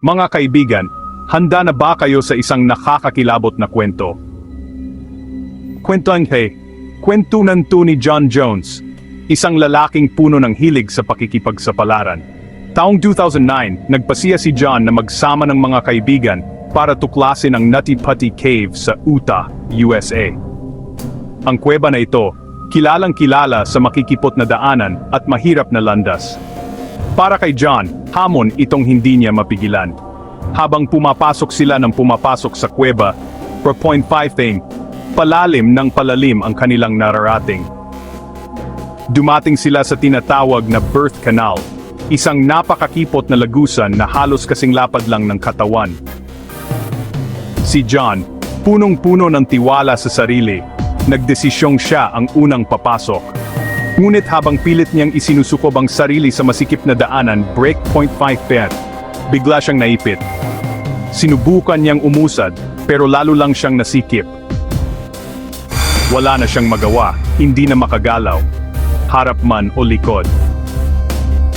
Mga kaibigan, handa na ba kayo sa isang nakakakilabot na kwento? Kwentuhan to ni John Jones, isang lalaking puno ng hilig sa pakikipagsapalaran. Taong 2009, nagpasiya si John na magsama ng mga kaibigan para tuklasin ang Nutty Putty Cave sa Utah, USA. Ang kuweba na ito, kilalang-kilala sa makikipot na daanan at mahirap na landas. Para kay John, hamon itong hindi niya mapigilan. Habang pumapasok sila sa kuweba, for 0.5 palalim ng palalim ang kanilang nararating. Dumating sila sa tinatawag na birth canal, isang napakakipot na lagusan na halos kasing lapad lang ng katawan. Si John, punong-puno ng tiwala sa sarili, nagdesisyong siya ang unang papasok. Ngunit habang pilit niyang isinusukob ang sarili sa masikip na daanan, break 0.5 bigla siyang naipit. Sinubukan niyang umusad, pero lalo lang siyang nasikip. Wala na siyang magawa, hindi na makagalaw, harap man o likod.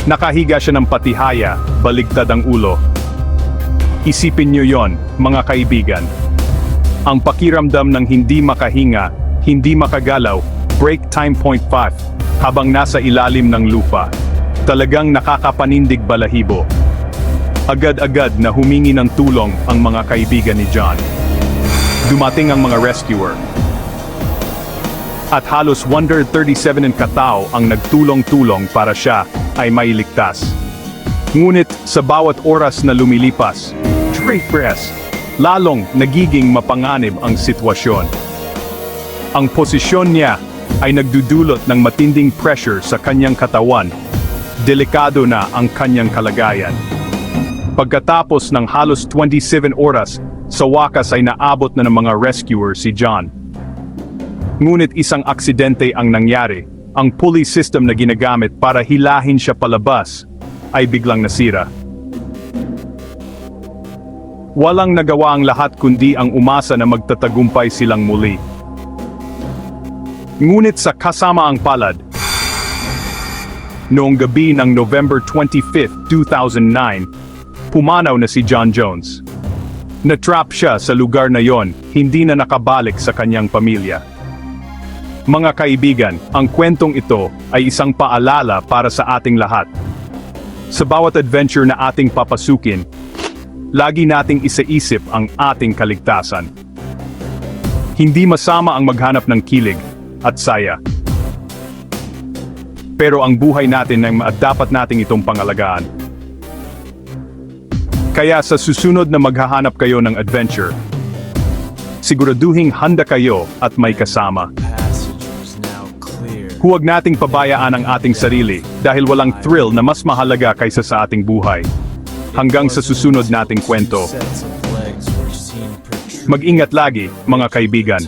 Nakahiga siya ng patihaya, baligtad ang ulo. Isipin niyo yon, mga kaibigan. Ang pakiramdam ng hindi makahinga, hindi makagalaw, break time 0.5, habang nasa ilalim ng lupa. Talagang nakakapanindig balahibo. Agad-agad na humingi ng tulong ang mga kaibigan ni John. Dumating ang mga rescuer. At halos 137 katao ang nagtulong-tulong para siya ay mailigtas. Ngunit sa bawat oras na lumilipas, lalong nagiging mapanganib ang sitwasyon. Ang posisyon niya ay nagdudulot ng matinding pressure sa kanyang katawan. Delikado na ang kanyang kalagayan. Pagkatapos ng halos 27 oras, sa wakas ay naabot na ng mga rescuer si John. Ngunit isang aksidente ang nangyari. Ang pulley system na ginagamit para hilahin siya palabas ay biglang nasira. Walang nagawa ang lahat kundi ang umasa na magtatagumpay silang muli. Ngunit sa kasamaang palad, noong gabi ng November 25, 2009, pumanaw na si John Jones. Natrap siya sa lugar na yon, hindi na nakabalik sa kanyang pamilya. Mga kaibigan, ang kwentong ito ay isang paalala para sa ating lahat. Sa bawat adventure na ating papasukin, lagi nating isaisip ang ating kaligtasan. Hindi masama ang maghanap ng kilig at saya. Pero ang buhay natin ay dapat nating itong pangalagaan. Kaya sa susunod na maghahanap kayo ng adventure, siguraduhing handa kayo at may kasama. Huwag nating pabayaan ang ating sarili dahil walang thrill na mas mahalaga kaysa sa ating buhay. Hanggang sa susunod nating kwento. Mag-ingat lagi, mga kaibigan.